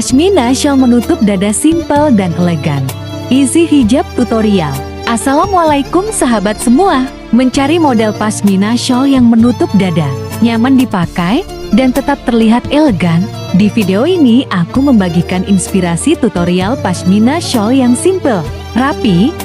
Pashmina shawl menutup dada simple dan elegan. Easy hijab tutorial. Assalamualaikum sahabat semua. Mencari model pashmina shawl yang menutup dada, nyaman dipakai, dan tetap terlihat elegan? Di video ini aku membagikan inspirasi tutorial pashmina shawl yang simple, rapi,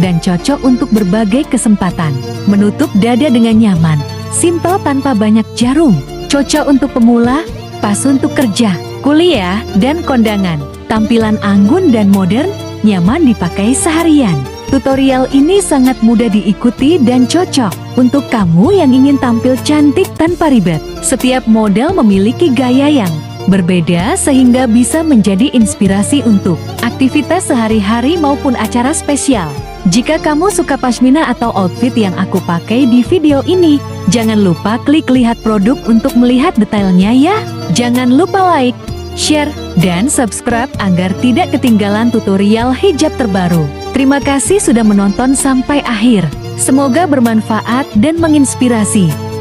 dan cocok untuk berbagai kesempatan. Menutup dada dengan nyaman, simple tanpa banyak jarum, cocok untuk pemula, pas untuk kerja, kuliah, dan kondangan. Tampilan anggun dan modern, nyaman dipakai seharian. Tutorial ini sangat mudah diikuti dan cocok untuk kamu yang ingin tampil cantik tanpa ribet. Setiap model memiliki gaya yang berbeda sehingga bisa menjadi inspirasi untuk aktivitas sehari-hari maupun acara spesial. Jika kamu suka pashmina atau outfit yang aku pakai di video ini, jangan lupa klik lihat produk untuk melihat detailnya ya. Jangan lupa like, share, dan subscribe agar tidak ketinggalan tutorial hijab terbaru. Terima kasih sudah menonton sampai akhir. Semoga bermanfaat dan menginspirasi.